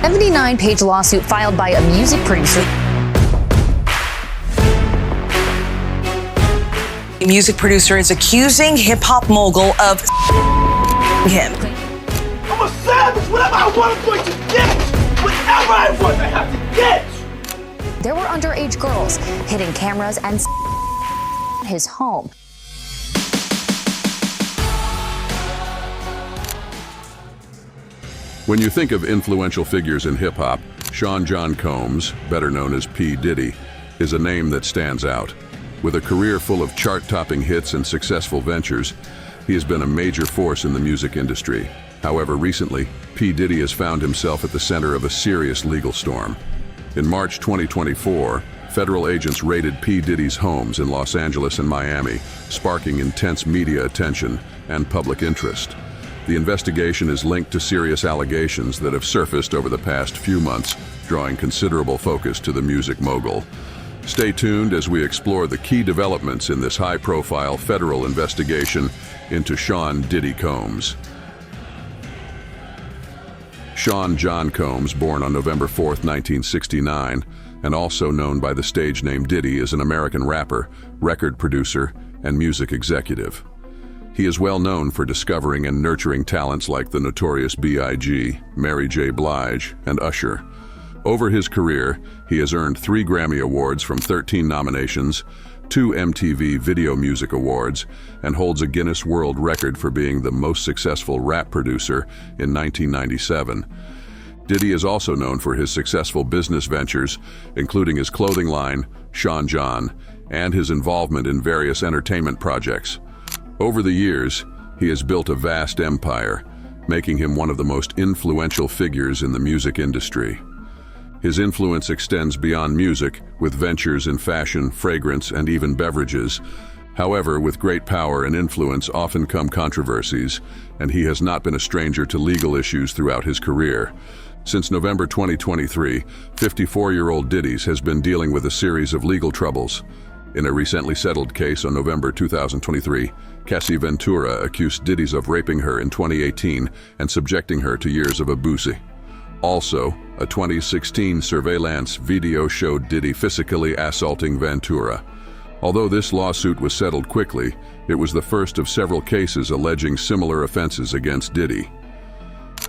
79-page lawsuit filed by a music producer. A music producer is accusing hip-hop mogul of him. I'm a savage. Whatever I want, I'm going to get. Whatever I want, I have to get. There were underage girls hitting cameras and his home. When you think of influential figures in hip-hop, Sean John Combs, better known as P. Diddy, is a name that stands out. With a career full of chart-topping hits and successful ventures, he has been a major force in the music industry. However, recently, P. Diddy has found himself at the center of a serious legal storm. In March 2024, federal agents raided P. Diddy's homes in Los Angeles and Miami, sparking intense media attention and public interest. The investigation is linked to serious allegations that have surfaced over the past few months, drawing considerable focus to the music mogul. Stay tuned as we explore the key developments in this high-profile federal investigation into Sean Diddy Combs. Sean John Combs, born on November 4, 1969, and also known by the stage name Diddy, is an American rapper, record producer, and music executive. He is well known for discovering and nurturing talents like the Notorious B.I.G., Mary J. Blige, and Usher. Over his career, he has earned 3 Grammy Awards from 13 nominations, 2 MTV Video Music Awards, and holds a Guinness World Record for being the most successful rap producer in 1997. Diddy is also known for his successful business ventures, including his clothing line, Sean John, and his involvement in various entertainment projects. Over the years, he has built a vast empire, making him one of the most influential figures in the music industry. His influence extends beyond music, with ventures in fashion, fragrance, and even beverages. However, with great power and influence often come controversies, and he has not been a stranger to legal issues throughout his career. Since November 2023, 54-year-old Diddy has been dealing with a series of legal troubles. In a recently settled case on November 2023, Cassie Ventura accused Diddy of raping her in 2018 and subjecting her to years of abuse. Also, a 2016 surveillance video showed Diddy physically assaulting Ventura. Although this lawsuit was settled quickly, it was the first of several cases alleging similar offenses against Diddy.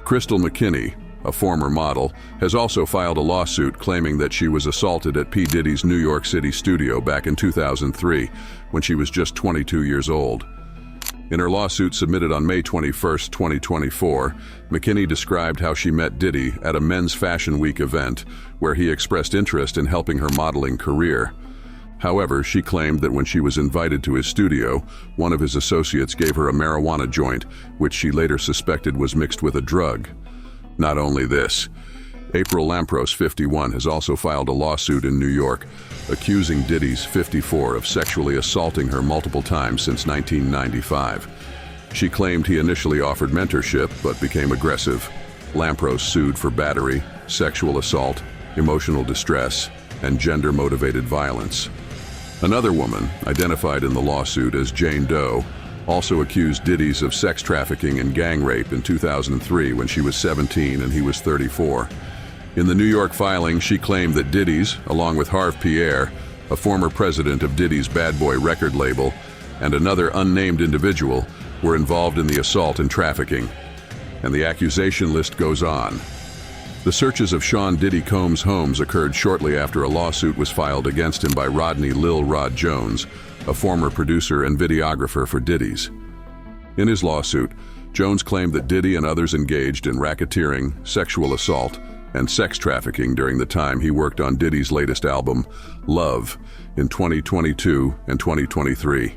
Crystal McKinney, a former model, has also filed a lawsuit claiming that she was assaulted at P. Diddy's New York City studio back in 2003, when she was just 22 years old. In her lawsuit submitted on May 21, 2024, McKinney described how she met Diddy at a Men's Fashion Week event where he expressed interest in helping her modeling career. However, she claimed that when she was invited to his studio, one of his associates gave her a marijuana joint, which she later suspected was mixed with a drug. Not only this, April Lampros, 51, has also filed a lawsuit in New York, accusing Diddy's 54 of sexually assaulting her multiple times since 1995. She claimed he initially offered mentorship but became aggressive. Lampros sued for battery, sexual assault, emotional distress, and gender-motivated violence. Another woman, identified in the lawsuit as Jane Doe, also accused Diddy of sex trafficking and gang rape in 2003 when she was 17 and he was 34. In the New York filing, she claimed that Diddy, along with Harve Pierre, a former president of Diddy's Bad Boy record label, and another unnamed individual, were involved in the assault and trafficking. And the accusation list goes on. The searches of Sean Diddy Combs' homes occurred shortly after a lawsuit was filed against him by Rodney Lil Rod Jones, a former producer and videographer for Diddy's. In his lawsuit, Jones claimed that Diddy and others engaged in racketeering, sexual assault, and sex trafficking during the time he worked on Diddy's latest album, Love, in 2022 and 2023.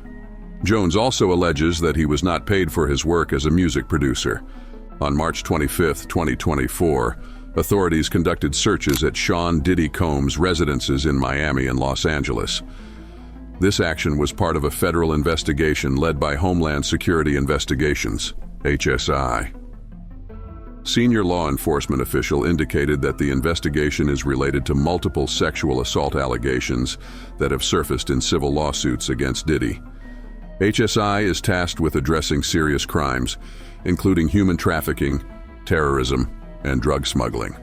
Jones also alleges that he was not paid for his work as a music producer. On March 25, 2024, authorities conducted searches at Sean Diddy Combs' residences in Miami and Los Angeles. This action was part of a federal investigation led by Homeland Security Investigations, HSI. Senior law enforcement official indicated that the investigation is related to multiple sexual assault allegations that have surfaced in civil lawsuits against Diddy. HSI is tasked with addressing serious crimes, including human trafficking, terrorism, and drug smuggling.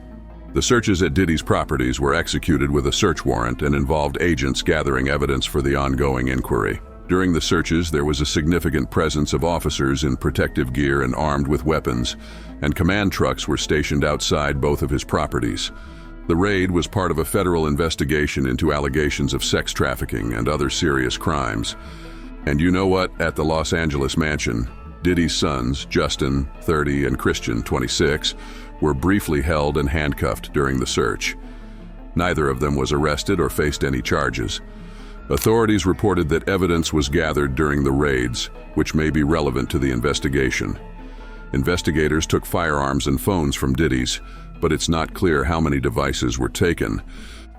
The searches at Diddy's properties were executed with a search warrant and involved agents gathering evidence for the ongoing inquiry. During the searches, there was a significant presence of officers in protective gear and armed with weapons, and command trucks were stationed outside both of his properties. The raid was part of a federal investigation into allegations of sex trafficking and other serious crimes. And you know what? At the Los Angeles mansion, Diddy's sons, Justin, 30, and Christian, 26, were briefly held and handcuffed during the search. Neither of them was arrested or faced any charges. Authorities reported that evidence was gathered during the raids, which may be relevant to the investigation. Investigators took firearms and phones from Diddy's, but it's not clear how many devices were taken.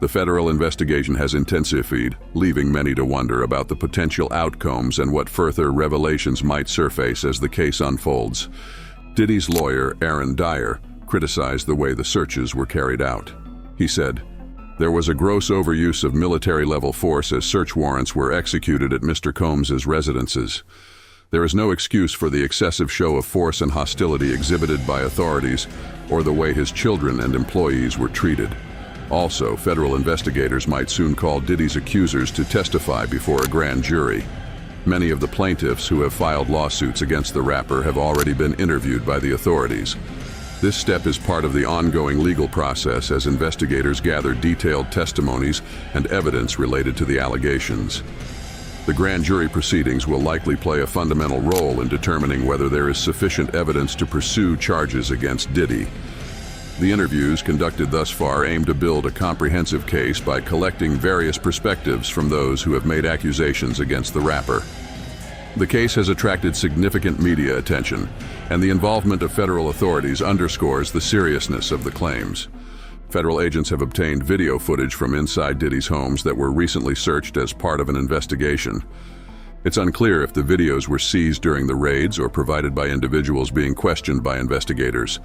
The federal investigation has intensified, leaving many to wonder about the potential outcomes and what further revelations might surface as the case unfolds. Diddy's lawyer, Aaron Dyer, criticized the way the searches were carried out. He said, "There was a gross overuse of military-level force as search warrants were executed at Mr. Combs's residences. There is no excuse for the excessive show of force and hostility exhibited by authorities or the way his children and employees were treated. Also, federal investigators might soon call Diddy's accusers to testify before a grand jury. Many of the plaintiffs who have filed lawsuits against the rapper have already been interviewed by the authorities. This step is part of the ongoing legal process as investigators gather detailed testimonies and evidence related to the allegations. The grand jury proceedings will likely play a fundamental role in determining whether there is sufficient evidence to pursue charges against Diddy. The interviews conducted thus far aim to build a comprehensive case by collecting various perspectives from those who have made accusations against the rapper. The case has attracted significant media attention, and the involvement of federal authorities underscores the seriousness of the claims. Federal agents have obtained video footage from inside Diddy's homes that were recently searched as part of an investigation. It's unclear if the videos were seized during the raids or provided by individuals being questioned by investigators.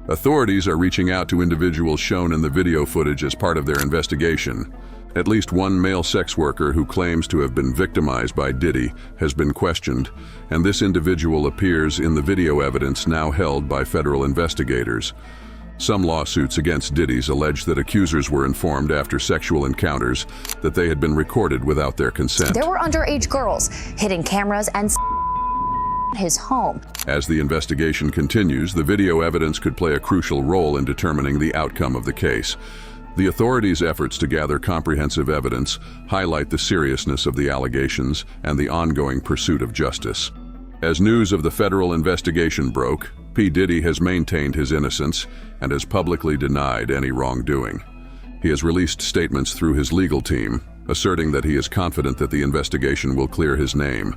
Authorities are reaching out to individuals shown in the video footage as part of their investigation. At least one male sex worker who claims to have been victimized by Diddy has been questioned, and this individual appears in the video evidence now held by federal investigators. Some lawsuits against Diddy's allege that accusers were informed after sexual encounters that they had been recorded without their consent. There were underage girls hidden cameras and his home. As the investigation continues, the video evidence could play a crucial role in determining the outcome of the case. The authorities' efforts to gather comprehensive evidence highlight the seriousness of the allegations and the ongoing pursuit of justice. As news of the federal investigation broke, P. Diddy has maintained his innocence and has publicly denied any wrongdoing. He has released statements through his legal team, asserting that he is confident that the investigation will clear his name.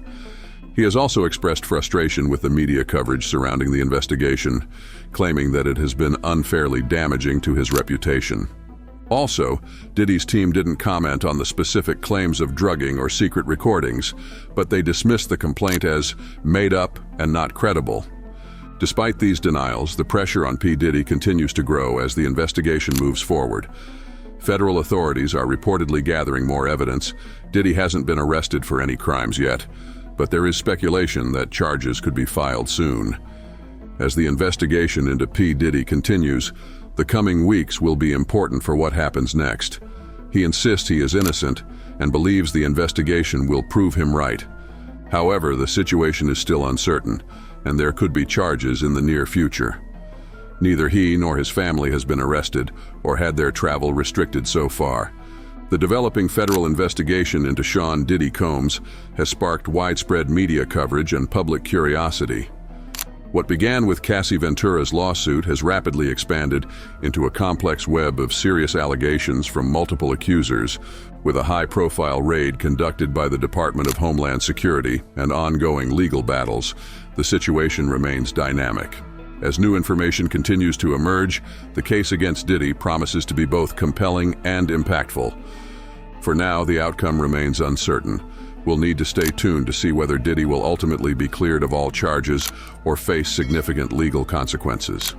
He has also expressed frustration with the media coverage surrounding the investigation, claiming that it has been unfairly damaging to his reputation. Also, Diddy's team didn't comment on the specific claims of drugging or secret recordings, but they dismissed the complaint as made up and not credible. Despite these denials, the pressure on P. Diddy continues to grow as the investigation moves forward. Federal authorities are reportedly gathering more evidence. Diddy hasn't been arrested for any crimes yet, but there is speculation that charges could be filed soon. As the investigation into P. Diddy continues, the coming weeks will be important for what happens next. He insists he is innocent and believes the investigation will prove him right. However, the situation is still uncertain, and there could be charges in the near future. Neither he nor his family has been arrested or had their travel restricted so far. The developing federal investigation into Sean Diddy Combs has sparked widespread media coverage and public curiosity. What began with Cassie Ventura's lawsuit has rapidly expanded into a complex web of serious allegations from multiple accusers, with a high-profile raid conducted by the Department of Homeland Security and ongoing legal battles. The situation remains dynamic. As new information continues to emerge, the case against Diddy promises to be both compelling and impactful. For now, the outcome remains uncertain. We'll need to stay tuned to see whether Diddy will ultimately be cleared of all charges or face significant legal consequences.